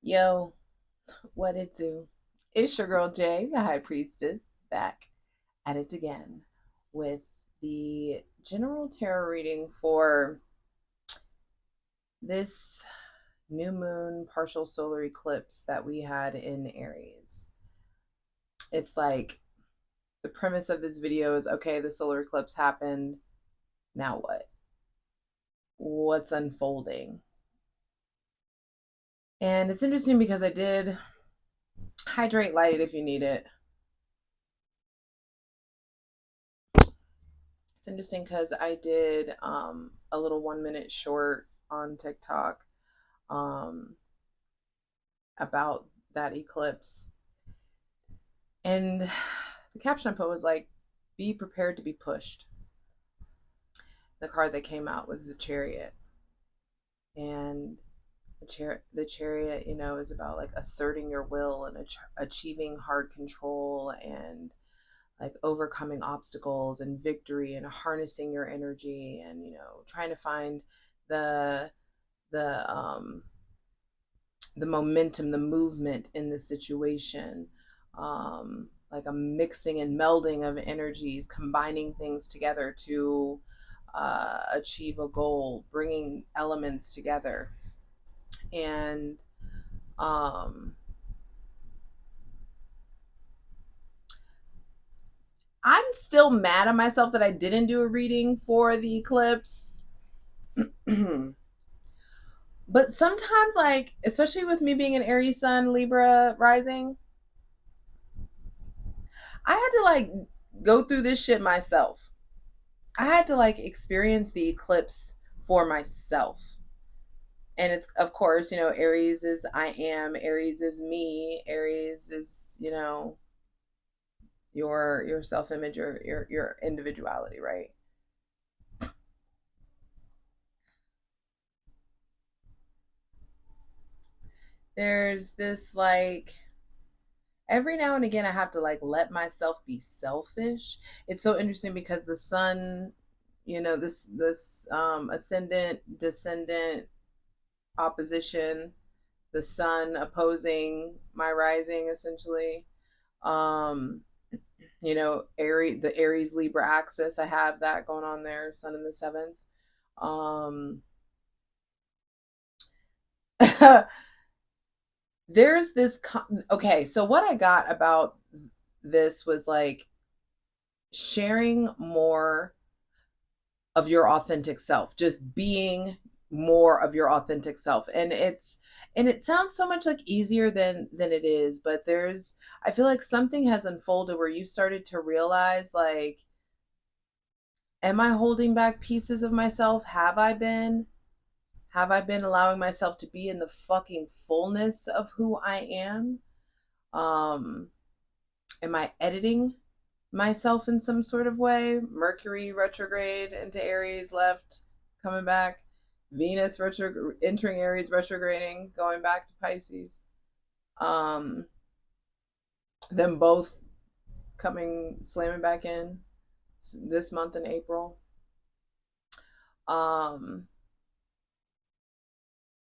Yo, what it do? It's your girl Jay, the High Priestess, back at it again with the general tarot reading for this new moon partial solar eclipse that we had in Aries. It's like the premise of this video is okay, the solar eclipse happened. Now what? What's unfolding? And it's interesting because I did hydrate light it if you need it. It's interesting because I did a little 1 minute short on TikTok um, about that eclipse. And the caption I put was like, be prepared to be pushed. The card that came out was the Chariot. And the chariot, is about like asserting your will and achieving hard control and like overcoming obstacles and victory and harnessing your energy and trying to find the the um the momentum, the movement in the situation, like a mixing and melding of energies, combining things together to achieve a goal, bringing elements together. And um I'm still mad at myself that I didn't do a reading for the eclipse. But sometimes, like, especially with me being an Aries sun, Libra rising, I had to like go through this shit myself. I had to like experience the eclipse for myself. And it's, of course, Aries is I am, Aries is me, Aries is, your self-image, your individuality, right? There's this like every now and again I have to like let myself be selfish. It's so interesting because the sun, this ascendant descendant opposition, the sun opposing my rising essentially. Um, the Aries Libra axis, I have that going on there, sun in the seventh. Um there's this okay, so what I got about this was like sharing more of your authentic self, just being more of your authentic self. And it sounds so much like easier than it is, but I feel like something has unfolded where you started to realize like, am I holding back pieces of myself? Have I been allowing myself to be in the fucking fullness of who I am? um am I editing myself in some sort of way? Mercury retrograde into Aries, left, coming back. Venus entering Aries, retrograding, going back to Pisces. Um, them both coming slamming back in this month in April. Um,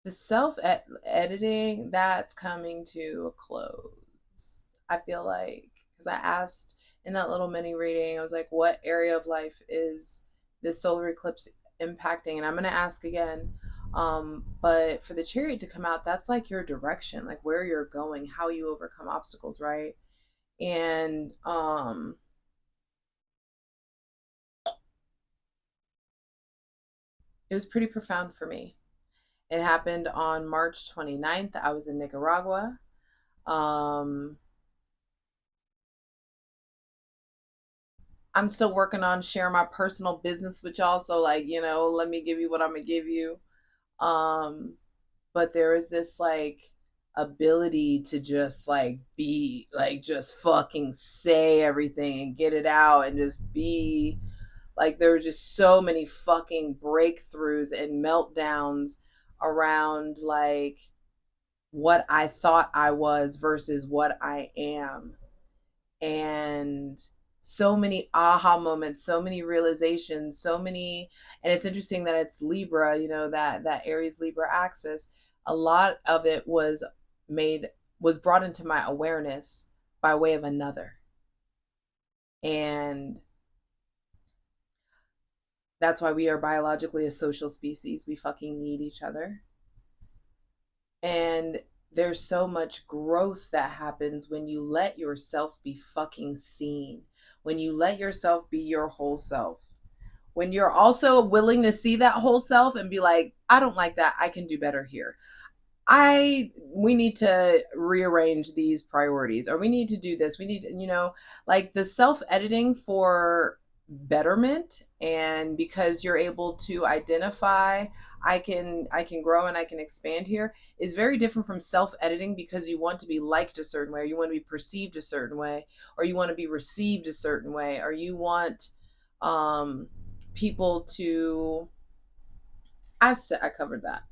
the self editing that's coming to a close. I feel like because I asked in that little mini reading, I was like, what area of life is this solar eclipse impacting? And I'm going to ask again. But for the chariot to come out, that's like your direction, like where you're going, how you overcome obstacles, right? And it was pretty profound for me. It happened on March 29th. I was in Nicaragua. Um, I'm still working on sharing my personal business with y'all. So like, let me give you what I'm gonna give you. Um, but there is this like ability to just like be like just fucking say everything and get it out and just be like there were just so many fucking breakthroughs and meltdowns around like what I thought I was versus what I am. And so many aha moments, so many realizations, so many. And it's interesting that it's Libra, that Aries Libra axis. A lot of it was was brought into my awareness by way of another. And that's why we are biologically a social species. We fucking need each other. And there's so much growth that happens when you let yourself be fucking seen, when you let yourself be your whole self, when you're also willing to see that whole self and be like, I don't like that, I can do better here. We need to rearrange these priorities, or we need to do this. We need, like the self-editing for betterment. And because you're able to identify, I can grow and I can expand here, is very different from self-editing because you want to be liked a certain way, or you want to be perceived a certain way, or you want to be received a certain way, or you want people to, I covered that.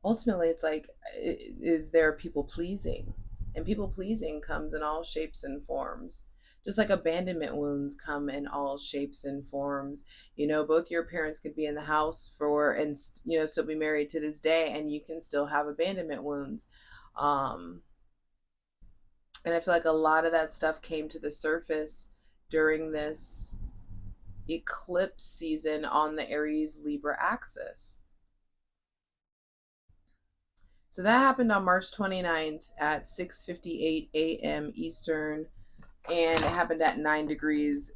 Ultimately it's like, is there people pleasing? And people pleasing comes in all shapes and forms, just like abandonment wounds come in all shapes and forms. Both your parents could be in the house for, and still be married to this day, and you can still have abandonment wounds. And I feel like a lot of that stuff came to the surface during this eclipse season on the Aries Libra axis. So that happened on March 29th at 6:58 a.m. Eastern, and it happened at 9 degrees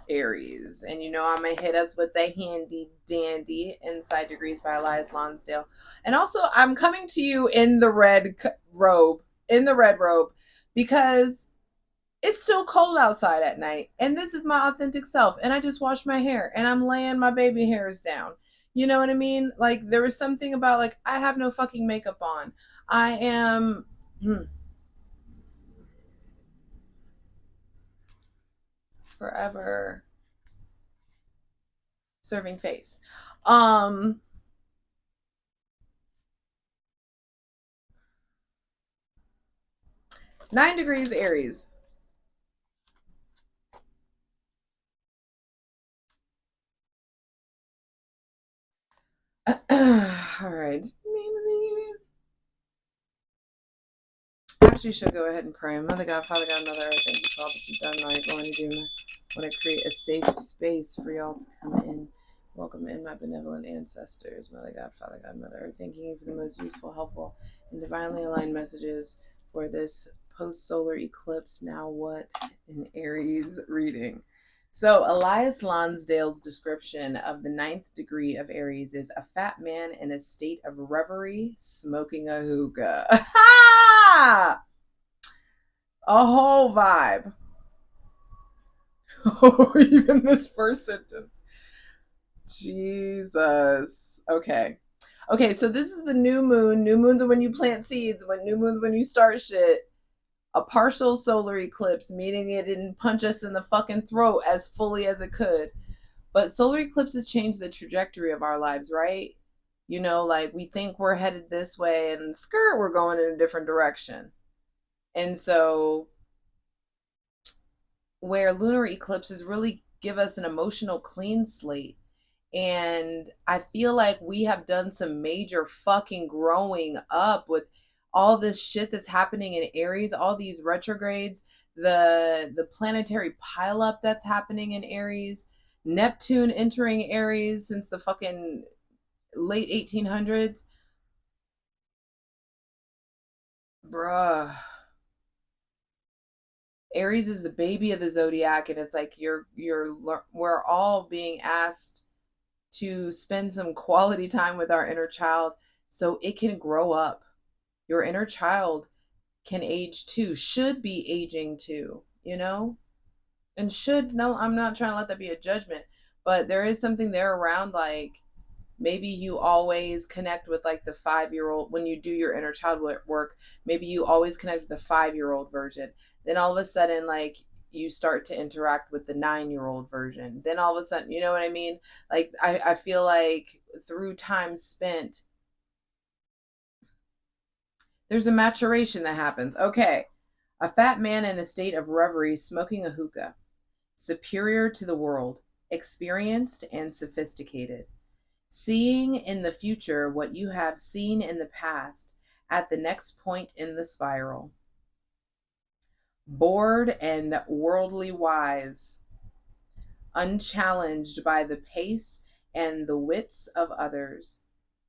Aries. And I'm going to hit us with the handy dandy Inside Degrees by Elias Lonsdale. And also, I'm coming to you in the red robe, because it's still cold outside at night. And this is my authentic self. And I just washed my hair and I'm laying my baby hairs down. You know what I mean? Like, there was something about, like, I have no fucking makeup on. I am forever serving face. 9 degrees Aries. All right. Actually, should go ahead and pray. Mother God, Father God, Mother Earth, thank you for all that you've done. Now you're going to do. I want to create a safe space for y'all to come in. Welcome in, my benevolent ancestors. Mother God, Father God, Mother Earth, thanking you for the most useful, helpful, and divinely aligned messages for this post-solar eclipse. Now what in Aries reading. So Elias Lonsdale's description of the 9th degree of Aries is a fat man in a state of reverie, smoking a hookah. A whole vibe. Oh, even this first sentence. Jesus. Okay. So this is the new moon. New moons are when you plant seeds. When new moons when you start shit. A partial solar eclipse, meaning it didn't punch us in the fucking throat as fully as it could. But solar eclipses change the trajectory of our lives, right? Like, we think we're headed this way, and skirt, we're going in a different direction. And so, where lunar eclipses really give us an emotional clean slate. And I feel like we have done some major fucking growing up with all this shit that's happening in Aries, all these retrogrades, the planetary pileup that's happening in Aries, Neptune entering Aries since the fucking late 1800s. Bruh. Aries is the baby of the zodiac, and it's like we're all being asked to spend some quality time with our inner child so it can grow up. Your inner child can age too, should be aging too, and should, no, I'm not trying to let that be a judgment, but there is something there around, like, maybe you always connect with, like, the 5-year-old when you do your inner child work. Maybe you always connect with the 5-year-old version. Then all of a sudden, like, you start to interact with the 9-year-old version. Then all of a sudden, you know what I mean? Like, I feel like through time spent, there's a maturation that happens. Okay. A fat man in a state of reverie smoking a hookah. Superior to the world, experienced and sophisticated. Seeing in the future what you have seen in the past at the next point in the spiral. Bored and worldly wise, unchallenged by the pace and the wits of others.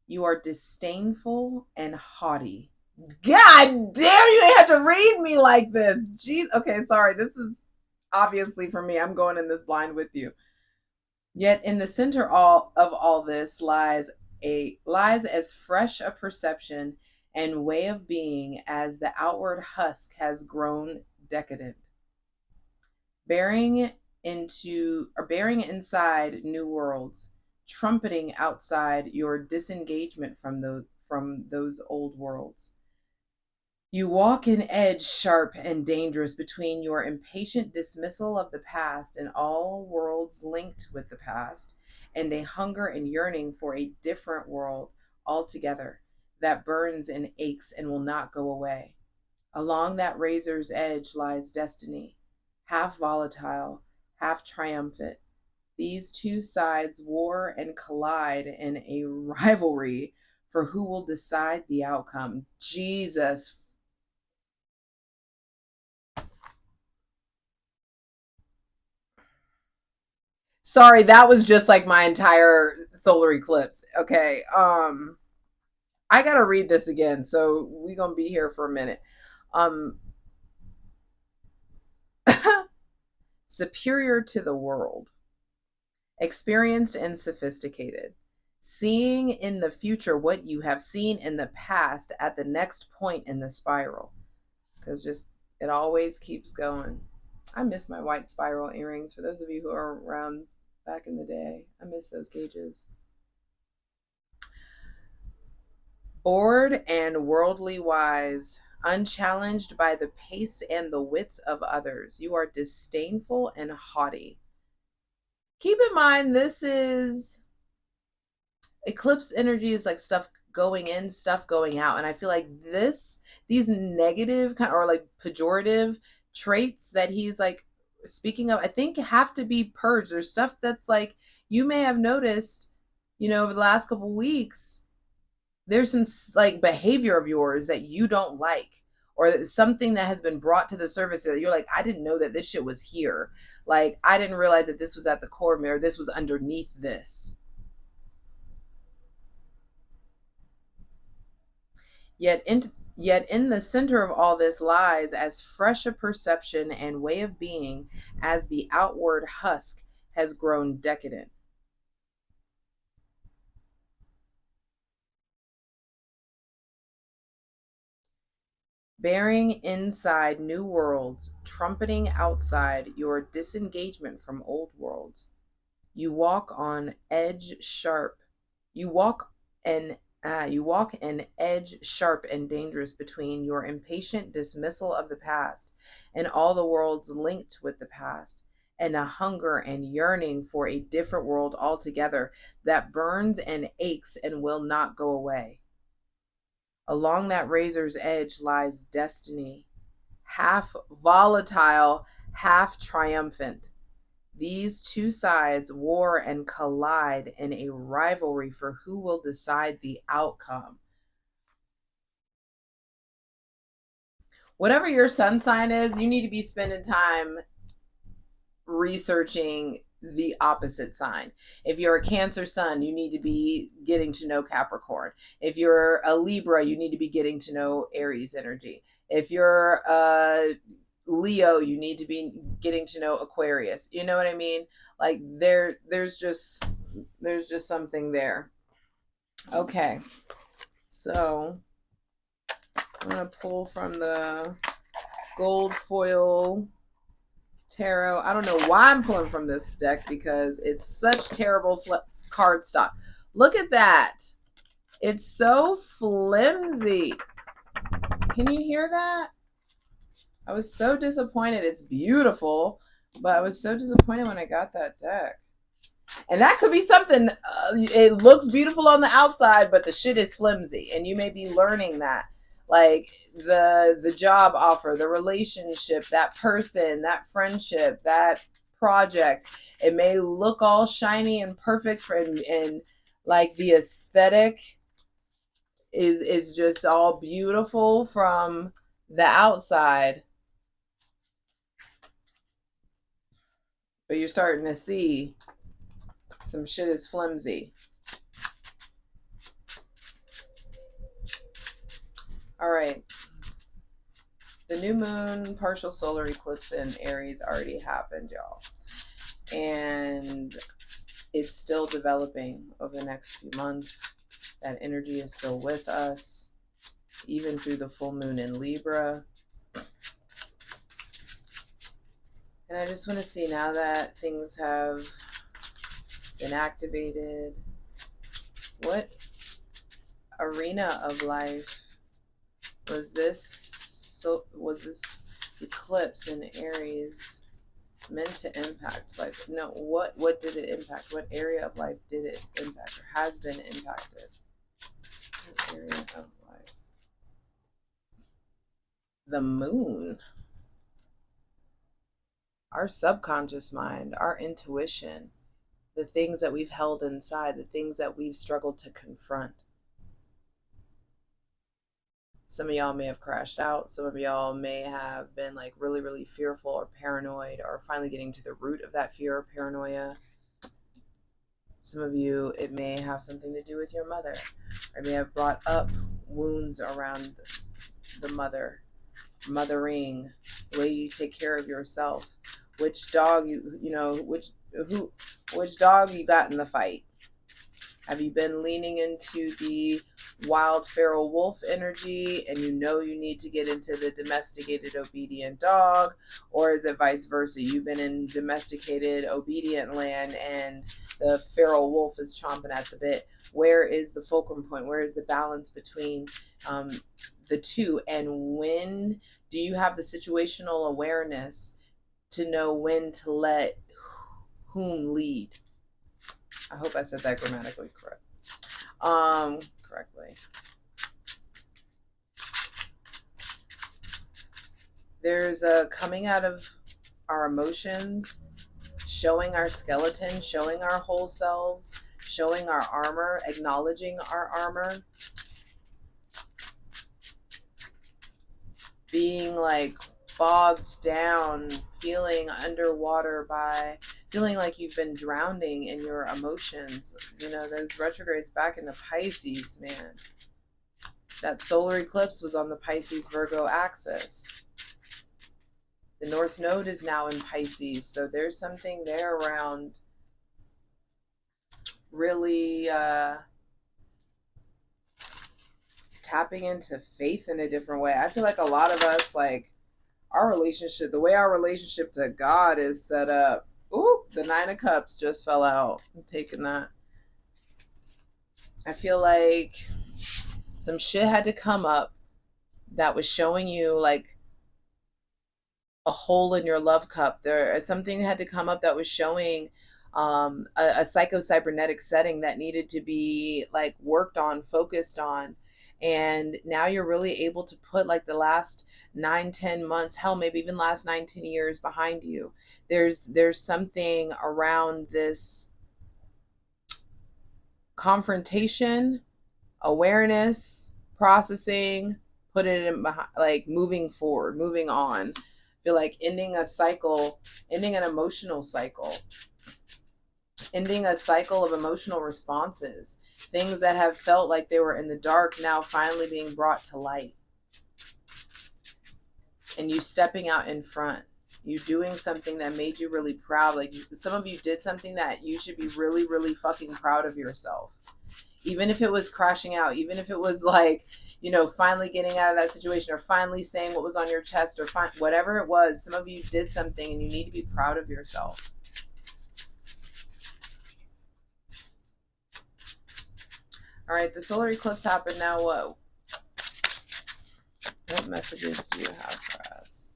You are disdainful and haughty. God damn, you have to read me like this. Jeez. Okay, sorry. This is obviously for me. I'm going in this blind with you. Yet in the center of all this lies as fresh a perception and way of being as the outward husk has grown decadent, bearing inside new worlds, trumpeting outside your disengagement from those old worlds. You walk an edge sharp and dangerous between your impatient dismissal of the past and all worlds linked with the past, and a hunger and yearning for a different world altogether that burns and aches and will not go away. Along that razor's edge lies destiny, half volatile, half triumphant. These two sides war and collide in a rivalry for who will decide the outcome. Jesus. Sorry, that was just like my entire solar eclipse. Okay. I got to read this again, so we're going to be here for a minute. Um Superior to the world, experienced and sophisticated, seeing in the future what you have seen in the past at the next point in the spiral. Because just it always keeps going. I miss my white spiral earrings. For those of you who are around back in the day, I miss those gauges. Bored and worldly wise, unchallenged by the pace and the wits of others, you are disdainful and haughty. Keep in mind, this is eclipse energy is like stuff going in, stuff going out. And I feel like these negative kind of, or like pejorative traits that he's like speaking of, I think have to be purged. There's stuff that's like, you may have noticed, over the last couple of weeks, there's some like behavior of yours that you don't like, or something that has been brought to the surface that you're like, I didn't know that this shit was here. Like, I didn't realize that this was at the core mirror. This was underneath this. Yet in the center of all this lies as fresh a perception and way of being as the outward husk has grown decadent. Bearing inside new worlds, trumpeting outside your disengagement from old worlds. You walk on edge sharp. You walk an edge sharp and dangerous between your impatient dismissal of the past and all the worlds linked with the past, and a hunger and yearning for a different world altogether that burns and aches and will not go away. Along that razor's edge lies destiny, half volatile, half triumphant. These two sides war and collide in a rivalry for who will decide the outcome. Whatever your sun sign is, you need to be spending time researching the opposite sign. If you're a Cancer sun, you need to be getting to know Capricorn. If you're a Libra, you need to be getting to know Aries energy. If you're a Leo, you need to be getting to know Aquarius. You know what I mean? Like there's just something there. Okay. So I'm going to pull from the gold foil tarot. I don't know why I'm pulling from this deck because it's such terrible card stock. Look at that. It's so flimsy. Can you hear that? I was so disappointed. It's beautiful, but I was so disappointed when I got that deck. And that could be something, it looks beautiful on the outside, but the shit is flimsy. And you may be learning that. Like the job offer, the relationship, that person, that friendship, that project. It may look all shiny and perfect and Like the aesthetic is just all beautiful from the outside, but you're starting to see some shit is flimsy. All right. The new moon partial solar eclipse in Aries already happened, y'all. And it's still developing over the next few months. That energy is still with us, even through the full moon in Libra. And I just want to see, now that things have been activated, what arena of life was this eclipse in Aries meant to impact? Like, no, what did it impact? What area of life did it impact or has been impacted? What area of life? The moon. Our subconscious mind, our intuition, the things that we've held inside, the things that we've struggled to confront. Some of y'all may have crashed out. Some of y'all may have been like really, really fearful or paranoid, or finally getting to the root of that fear or paranoia. Some of you, it may have something to do with your mother, or may have brought up wounds around the mothering, the way you take care of yourself, which dog which dog you got in the fight. Have you been leaning into the wild feral wolf energy and you need to get into the domesticated obedient dog? Or is it vice versa? You've been in domesticated obedient land and the feral wolf is chomping at the bit. Where is the fulcrum point? Where is the balance between the two? And when do you have the situational awareness to know when to let whom lead? I hope I said that grammatically correctly. There's a coming out of our emotions, showing our skeleton, showing our whole selves, showing our armor, acknowledging our armor, being like bogged down, feeling underwater by feeling like you've been drowning in your emotions. Those retrogrades back into Pisces, man. That solar eclipse was on the Pisces Virgo axis. The North Node is now in Pisces, so there's something there around really tapping into faith in a different way. I feel like a lot of us, like, our relationship, the way our relationship to God is set up. Ooh, the Nine of Cups just fell out. I'm taking that. I feel like some shit had to come up that was showing you like a hole in your love cup. Something had to come up that was showing a psycho-cybernetic setting that needed to be like worked on, focused on. And now you're really able to put like the last 9-10 months, hell, maybe even last 9-10 years behind you. There's something around this confrontation, awareness, processing, put it in behind, like moving forward, moving on. I feel like ending a cycle, ending an emotional cycle, ending a cycle of emotional responses, things that have felt like they were in the dark now finally being brought to light. And you stepping out in front, you doing something that made you really proud. Like some of you did something that you should be really, really fucking proud of yourself. Even if it was crashing out, even if it was like, finally getting out of that situation, or finally saying what was on your chest, or whatever it was, some of you did something and you need to be proud of yourself. All right, the solar eclipse happened. Now what messages do you have for us?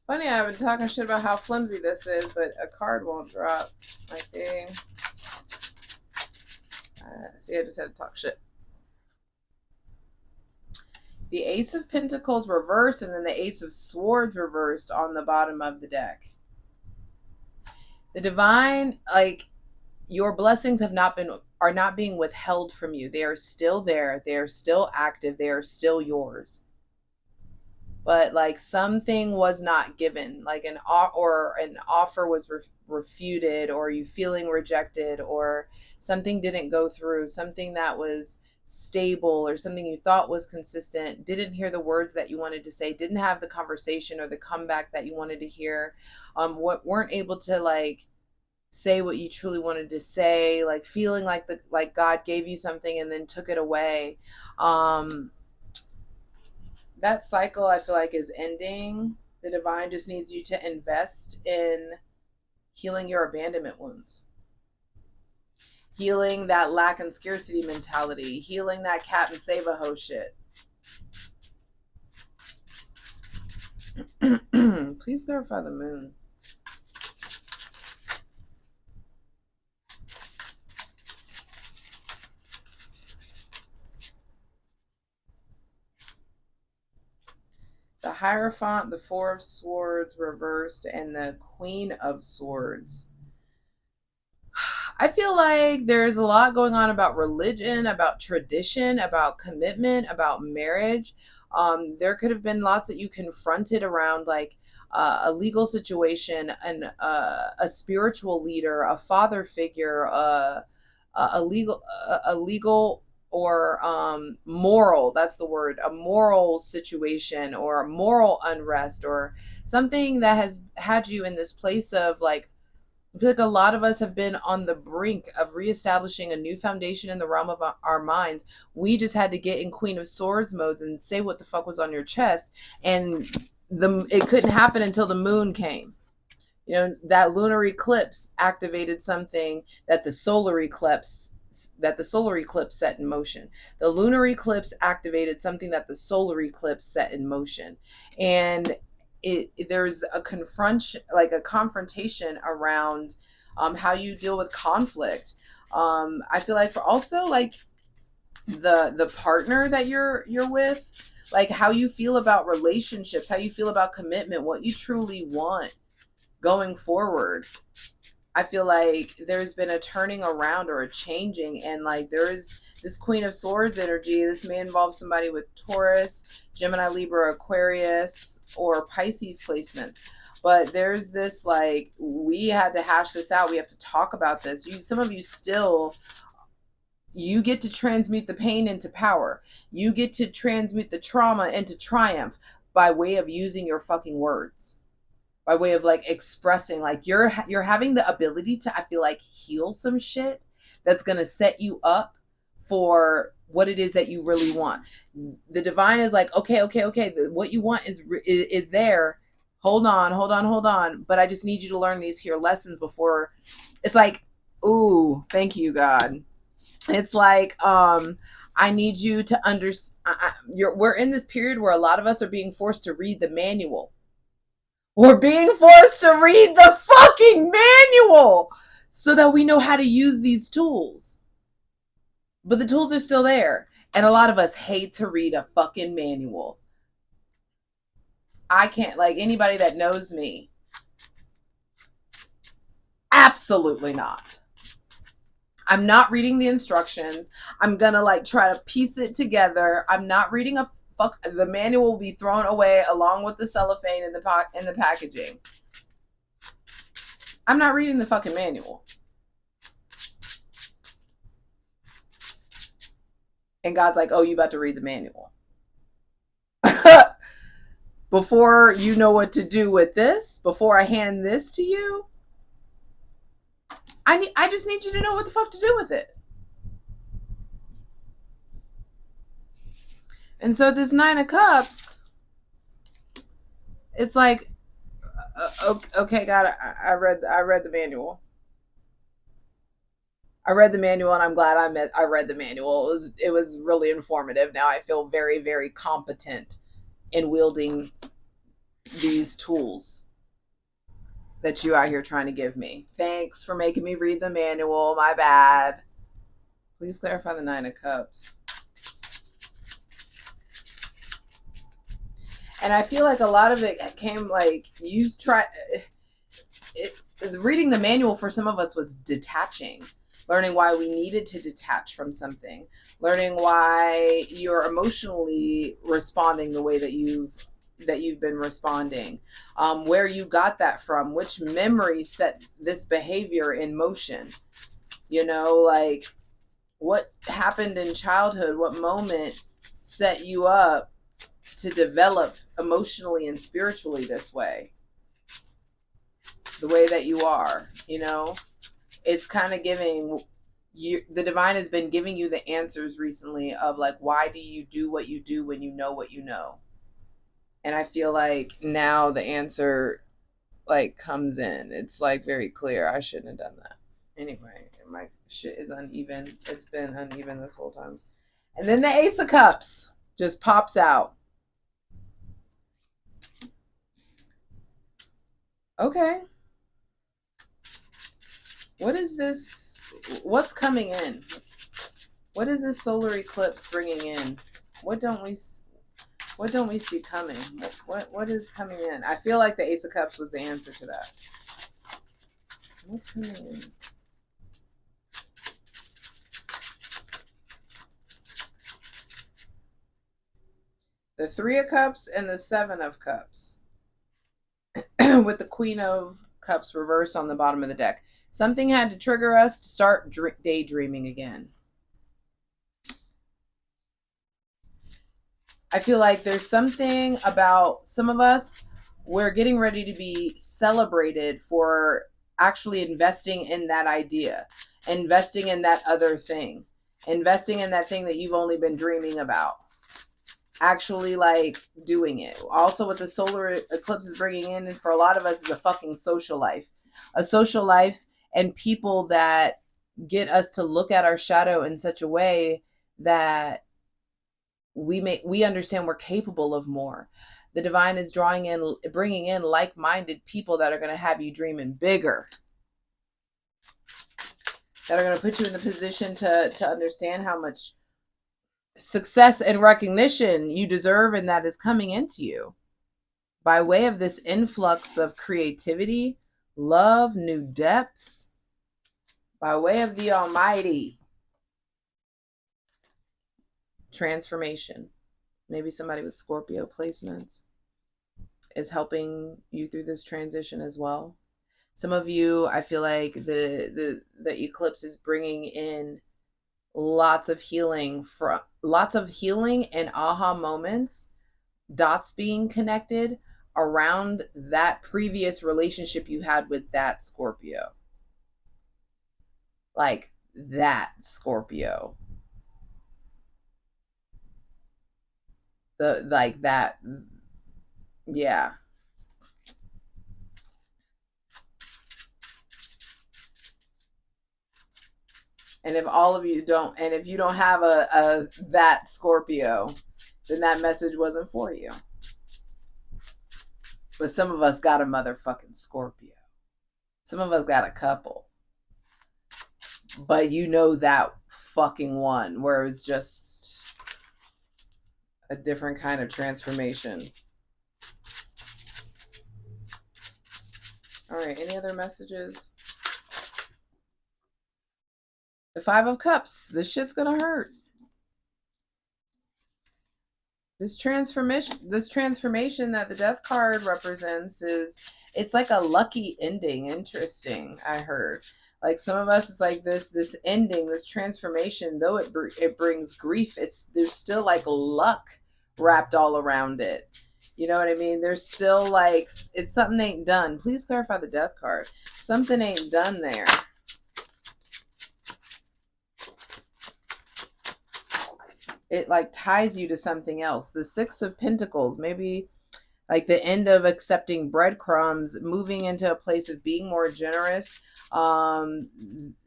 Funny, I've been talking shit about how flimsy this is, but a card won't drop. My thing. See, I just had to talk shit. The Ace of Pentacles reversed, and then the Ace of Swords reversed on the bottom of the deck. The divine, like, your blessings are not being withheld from you. They are still there. They are still active. They are still yours. But like something was not given, like an offer was refuted, or you feeling rejected, or something didn't go through, something that was stable or something you thought was consistent, didn't hear the words that you wanted to say, didn't have the conversation or the comeback that you wanted to hear, weren't able to like say what you truly wanted to say, like feeling like God gave you something and then took it away. That cycle I feel like is ending. The divine just needs you to invest in healing your abandonment wounds, healing that lack and scarcity mentality, healing that cat and save a hoe shit. Please clarify the moon. The Hierophant, the Four of Swords reversed, and the Queen of Swords. I feel like there's a lot going on about religion, about tradition, about commitment, about marriage. There could have been lots that you confronted around, like a legal situation, and a spiritual leader, a father figure, a legal or moral, that's the word, a moral situation or a moral unrest, or something that has had you in this place of like, I feel like a lot of us have been on the brink of reestablishing a new foundation in the realm of our minds. We just had to get in Queen of Swords mode and say what the fuck was on your chest, and it couldn't happen until the moon came. You know, that lunar eclipse activated something that the solar eclipse set in motion. The lunar eclipse activated something that the solar eclipse set in motion. And there's a confrontation around how you deal with conflict. I feel like for also like the partner that you're with, like how you feel about relationships, how you feel about commitment, what you truly want going forward. I feel like there's been a turning around or a changing, and like there's this Queen of Swords energy. This may involve somebody with Taurus, Gemini, Libra, Aquarius, or Pisces placements. But there's this like, we had to hash this out. We have to talk about this. Some of you still, you get to transmute the pain into power. You get to transmute the trauma into triumph by way of using your fucking words, by way of like expressing, like you're having the ability to, I feel like, heal some shit that's going to set you up for what it is that you really want. The divine is like, okay, what you want is there. Hold on, but I just need you to learn these here lessons before. It's like, ooh, thank you, God. It's like, I need you to understand. We're in this period where a lot of us are being forced to read the manual. We're being forced to read the fucking manual so that we know how to use these tools. But the tools are still there. And a lot of us hate to read a fucking manual. I can't, like, anybody that knows me, absolutely not. I'm not reading the instructions. I'm gonna like try to piece it together. I'm not reading a fuck. The manual will be thrown away along with the cellophane and the packaging. I'm not reading the fucking manual. And God's like, oh, you about to read the manual. Before you know what to do with this, before I hand this to you, I just need you to know what the fuck to do with it. And so this Nine of Cups, it's like, okay, God, I read the manual. I read the manual, and I'm glad I read the manual. It was really informative. Now I feel very, very competent in wielding these tools that you out here trying to give me. Thanks for making me read the manual. My bad. Please clarify the Nine of Cups. And I feel like a lot of it came like you try. Reading the manual for some of us was detaching, learning why we needed to detach from something, learning why you're emotionally responding the way that you've been responding, where you got that from, which memory set this behavior in motion. Like what happened in childhood, what moment set you up to develop emotionally and spiritually this way, the way that you are. It's kind of giving you, the divine has been giving you the answers recently of like, why do you do what you do when you know what you know? And I feel like now the answer like comes in. It's like very clear. I shouldn't have done that. Anyway, my shit is uneven. It's been uneven this whole time. And then the Ace of Cups just pops out. Okay. What is this? What's coming in? What is this solar eclipse bringing in? What don't we see coming? What is coming in? I feel like the Ace of Cups was the answer to that. What's coming in? The Three of Cups and the Seven of Cups. With the Queen of Cups reversed on the bottom of the deck. Something had to trigger us to start daydreaming again. I feel like there's something about some of us, we're getting ready to be celebrated for actually investing in that idea, investing in that other thing, investing in that thing that you've only been dreaming about, actually like doing it. Also, what the solar eclipse is bringing in for a lot of us is a fucking social life, and people that get us to look at our shadow in such a way that we understand we're capable of more. The divine is bringing in like-minded people that are going to have you dreaming bigger, that are going to put you in the position to understand how much success and recognition you deserve, and that is coming into you by way of this influx of creativity, love, new depths, by way of the Almighty. Transformation. Maybe somebody with Scorpio placements is helping you through this transition as well. Some of you, I feel like the eclipse is bringing in lots of healing and aha moments, dots being connected around that previous relationship you had with that Scorpio. Like that Scorpio. Yeah. And if you don't have a that Scorpio, then that message wasn't for you. But some of us got a motherfucking Scorpio. Some of us got a couple. But that fucking one where it's just a different kind of transformation. All right, any other messages? The Five of Cups. This shit's gonna hurt. This transformation that the Death card represents it's like a lucky ending. Interesting. I heard. Like some of us, it's like this ending, this transformation. Though it brings grief, there's still like luck wrapped all around it. You know what I mean? There's still like it's something ain't done. Please clarify the Death card. Something ain't done there. It like ties you to something else. The Six of Pentacles. Maybe like the end of accepting breadcrumbs, moving into a place of being more generous.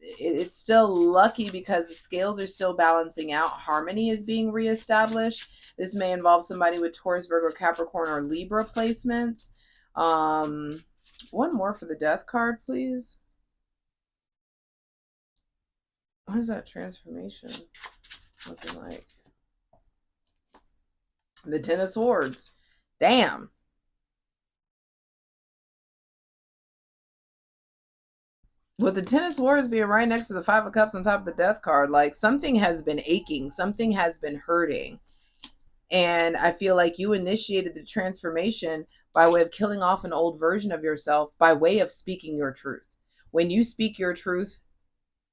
It's still lucky because the scales are still balancing out. Harmony is being reestablished. This may involve somebody with Taurus, Virgo, Capricorn, or Libra placements. One more for the death card, please. What is that transformation looking like? The Ten of Swords. Damn. With the Ten of Swords being right next to the Five of Cups on top of the Death card, like something has been aching, something has been hurting. And I feel like you initiated the transformation by way of killing off an old version of yourself by way of speaking your truth. When you speak your truth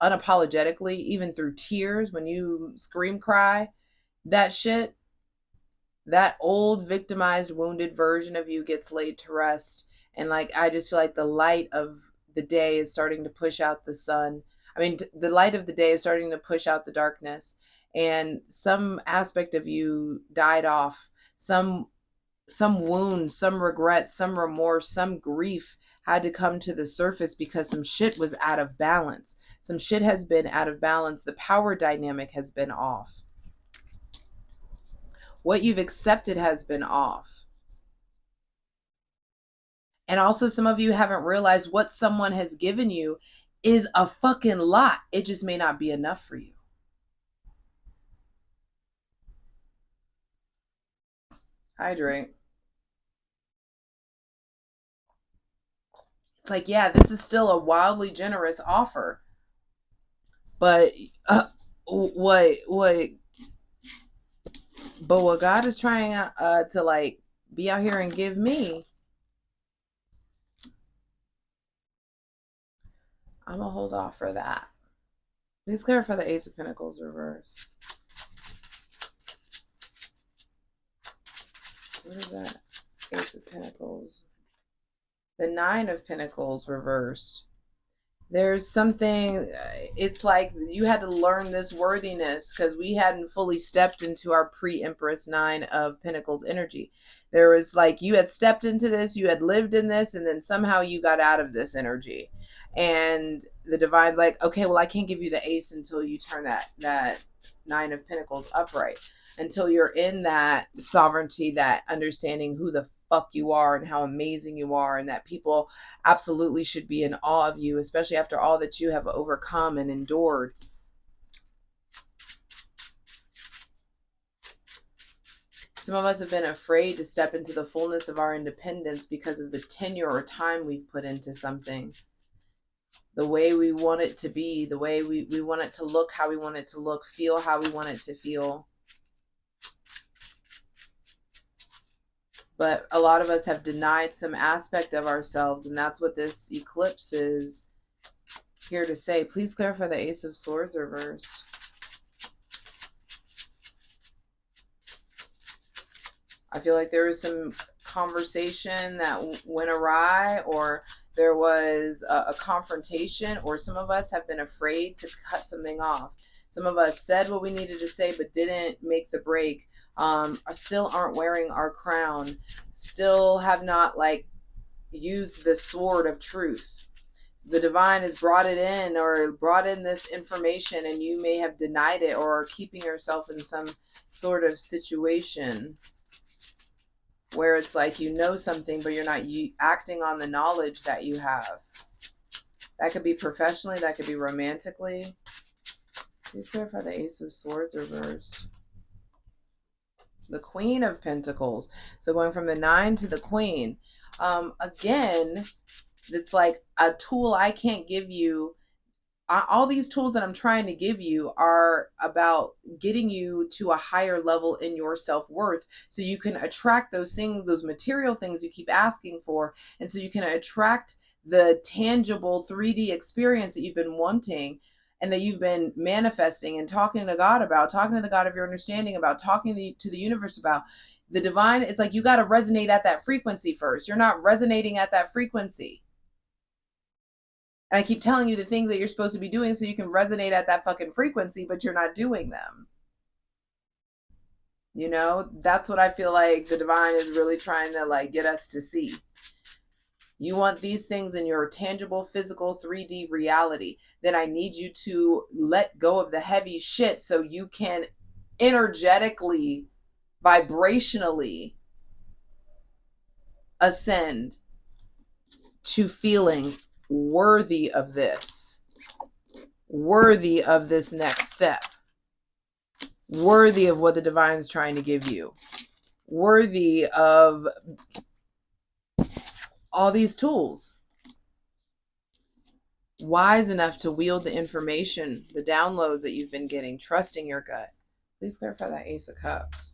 unapologetically, even through tears, when you scream cry, that shit, that old victimized wounded version of you gets laid to rest. And like I just feel like the light of the day is starting to push out the sun. I mean, the light of the day is starting to push out the darkness, and some aspect of you died off. Some wound, some regret, some remorse, some grief had to come to the surface because some shit was out of balance. Some shit has been out of balance. The power dynamic has been off. What you've accepted has been off. And also, some of you haven't realized what someone has given you is a fucking lot. It just may not be enough for you. Hydrate. It's like, yeah, this is still a wildly generous offer. But what but what God is trying to like be out here and give me, I'm gonna hold off for that. Please clarify the Ace of Pentacles reverse. What is that? Ace of Pentacles. The Nine of Pentacles reversed. There's something, it's like you had to learn this worthiness because we hadn't fully stepped into our pre-Empress Nine of Pentacles energy. There was like, you had stepped into this, you had lived in this, and then somehow you got out of this energy. And the divine's like, okay, well, I can't give you the ace until you turn that Nine of Pentacles upright, until you're in that sovereignty, that understanding who the fuck you are and how amazing you are, and that people absolutely should be in awe of you, especially after all that you have overcome and endured. Some of us have been afraid to step into the fullness of our independence because of the tenure or time we've put into something. The way we want it to be, the way we want it to look, how we want it to look, feel how we want it to feel. But a lot of us have denied some aspect of ourselves, and that's what this eclipse is here to say. Please clarify the Ace of Swords reversed. I feel like there was some conversation that went awry, or there was a confrontation, or some of us have been afraid to cut something off. Some of us said what we needed to say but didn't make the break. Still aren't wearing our crown. Still have not like used the sword of truth. The divine has brought it in, or brought in this information, and you may have denied it or are keeping yourself in some sort of situation where it's like you know something but you're not acting on the knowledge that you have. That could be professionally, that could be romantically. Please clarify the Ace of Swords reversed. The Queen of Pentacles. So going from the Nine to the Queen. Again, it's like a tool I can't give you. All these tools that I'm trying to give you are about getting you to a higher level in your self-worth, so you can attract those things, those material things you keep asking for, and so you can attract the tangible 3D experience that you've been wanting and that you've been manifesting and talking to God about, talking to the God of your understanding about, talking to the universe about. The divine, it's like you got to resonate at that frequency first. You're not resonating at that frequency. And I keep telling you the things that you're supposed to be doing so you can resonate at that fucking frequency, but you're not doing them. You know, that's what I feel like the divine is really trying to like get us to see. You want these things in your tangible, physical, 3D reality. Then I need you to let go of the heavy shit so you can energetically, vibrationally ascend to feeling worthy of this, worthy of this next step, worthy of what the divine is trying to give you, worthy of all these tools, wise enough to wield the information, the downloads that you've been getting, trusting your gut. Please clarify that Ace of Cups.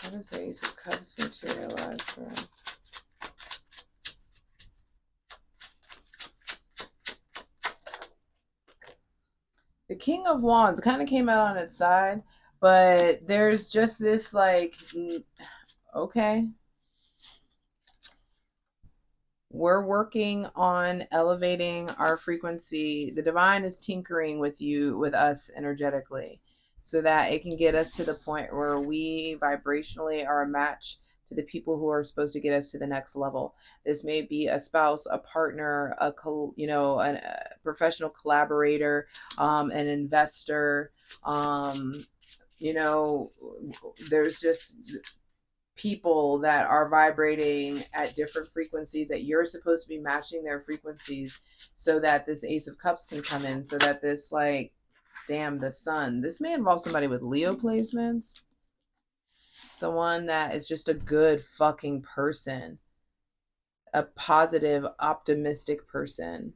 How does the Ace of Cups materialize for him? The King of Wands kind of came out on its side, but there's just this like, okay, we're working on elevating our frequency. The divine is tinkering with you, with us energetically, so that it can get us to the point where we vibrationally are a match to the people who are supposed to get us to the next level. This may be a spouse, a partner, a professional collaborator, an investor. You know, there's just people that are vibrating at different frequencies that you're supposed to be matching their frequencies so that this Ace of Cups can come in, so that this like, damn, the sun, this may involve somebody with Leo placements, someone that is just a good fucking person, a positive, optimistic person,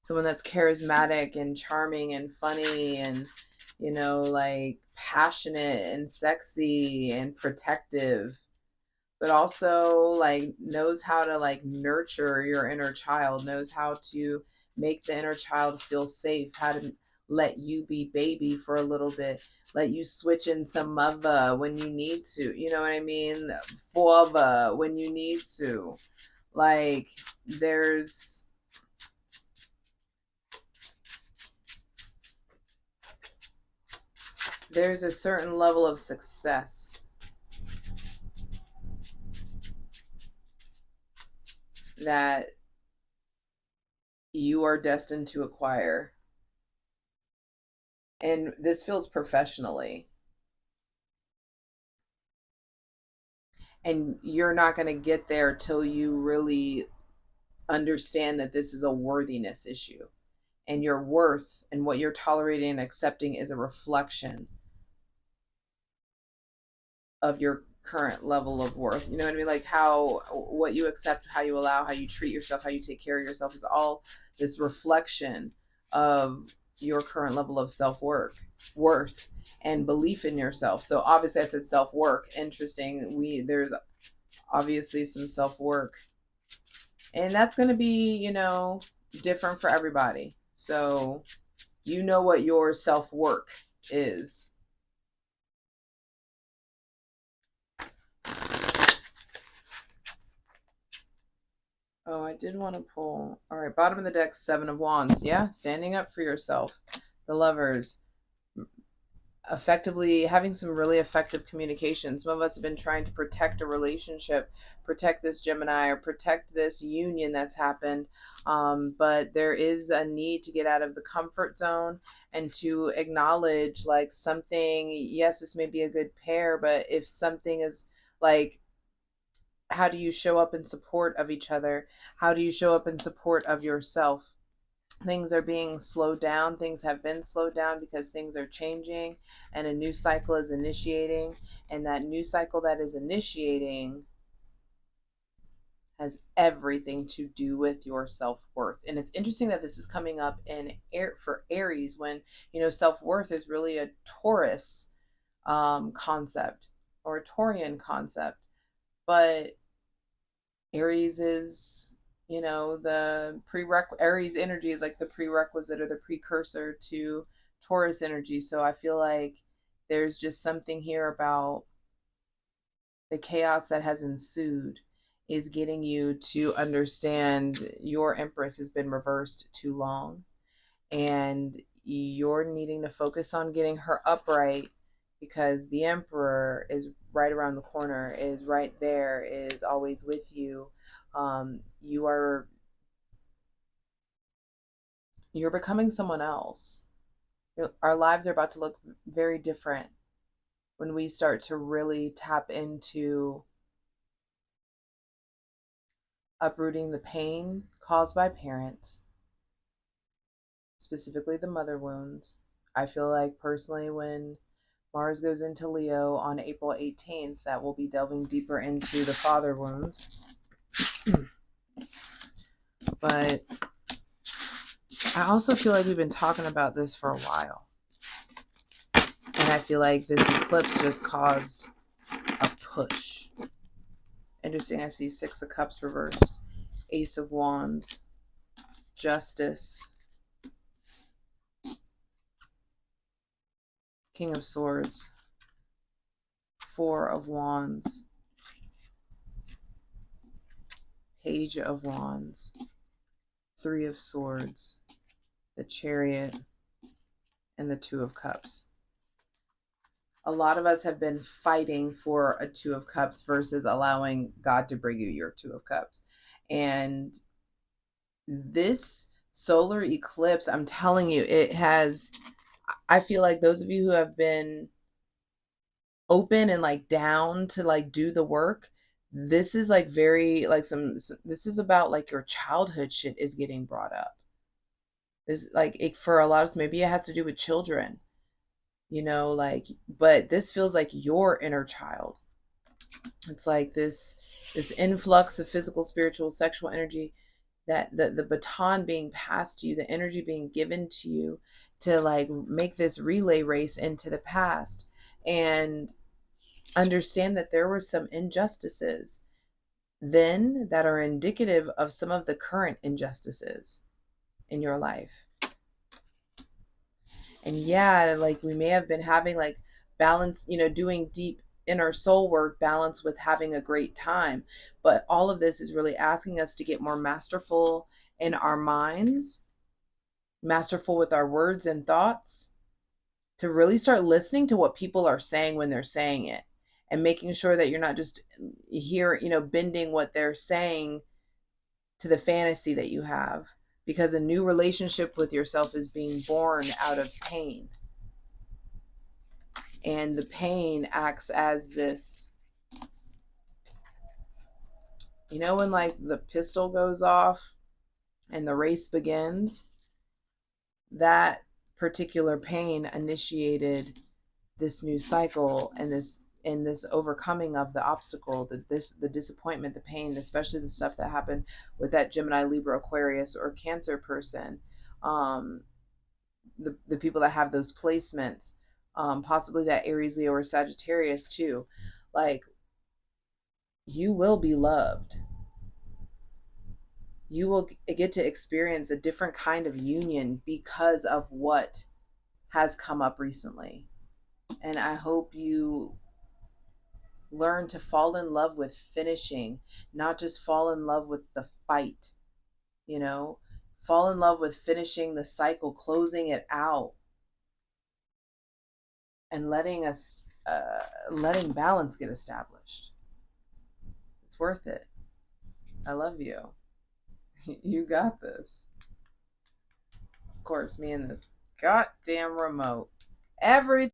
someone that's charismatic and charming and funny and, you know, like passionate and sexy and protective, but also like knows how to like nurture your inner child, knows how to make the inner child feel safe, how to let you be baby for a little bit, let you switch into mother when you need to, you know what I mean, father when you need to. Like there's a certain level of success that you are destined to acquire. And this feels professionally. And you're not going to get there till you really understand that this is a worthiness issue. And your worth and what you're tolerating and accepting is a reflection of your current level of worth. You know what I mean? Like how what you accept, how you allow, how you treat yourself, how you take care of yourself is all this reflection of your current level of worth and belief in yourself. So obviously I said self-work. Interesting. There's obviously some self-work. And that's going to be, you know, different for everybody. So you know what your self-work is. Oh, I did want to pull. All right, bottom of the deck, Seven of Wands. Yeah, standing up for yourself. The Lovers. Effectively having some really effective communication. Some of us have been trying to protect a relationship, protect this Gemini, or protect this union that's happened. But there is a need to get out of the comfort zone and to acknowledge like something. Yes, this may be a good pair, but if something is like, how do you show up in support of each other? How do you show up in support of yourself? Things are being slowed down. Things have been slowed down because things are changing and a new cycle is initiating. And that new cycle that is initiating has everything to do with your self-worth. And it's interesting that this is coming up in for Aries, when, you know, self-worth is really a Taurus concept or a Taurian concept. But Aries is, you know, Aries energy is like the prerequisite or the precursor to Taurus energy. So I feel like there's just something here about the chaos that has ensued is getting you to understand your Empress has been reversed too long, and you're needing to focus on getting her upright, because the Emperor is right around the corner, is right there, is always with you. You're becoming someone else. Our lives are about to look very different when we start to really tap into uprooting the pain caused by parents, specifically the mother wounds. I feel like personally, when Mars goes into Leo on April 18th, that will be delving deeper into the father wounds. But I also feel like we've been talking about this for a while. And I feel like this eclipse just caused a push. Interesting, I see Six of Cups reversed, Ace of Wands, Justice, King of Swords, Four of Wands, Page of Wands, Three of Swords, the Chariot, and the Two of Cups. A lot of us have been fighting for a Two of Cups versus allowing God to bring you your Two of Cups. And this solar eclipse, I'm telling you, it has, I feel like those of you who have been open and like down to like do the work, this is like very like this is about like your childhood shit is getting brought up. This like it, for a lot of, maybe it has to do with children, you know, like, but this feels like your inner child. It's like this influx of physical, spiritual, sexual energy, that the baton being passed to you, the energy being given to you to like make this relay race into the past, and understand that there were some injustices then that are indicative of some of the current injustices in your life. And yeah, like we may have been having like balance, you know, doing deep inner soul work, balance with having a great time. But all of this is really asking us to get more masterful in our minds, masterful with our words and thoughts, to really start listening to what people are saying when they're saying it, and making sure that you're not just here, you know, bending what they're saying to the fantasy that you have, because a new relationship with yourself is being born out of pain. And the pain acts as this, you know, when like the pistol goes off and the race begins, that particular pain initiated this new cycle, and this overcoming of the obstacle, the disappointment, the pain, especially the stuff that happened with that Gemini, Libra, Aquarius, or Cancer person, the people that have those placements, possibly that Aries, Leo, or Sagittarius too. Like, you will be loved. You will get to experience a different kind of union because of what has come up recently. And I hope you learn to fall in love with finishing, not just fall in love with the fight, you know, fall in love with finishing the cycle, closing it out, and letting balance get established. It's worth it. I love you. You got this. Of course, me and this goddamn remote. Every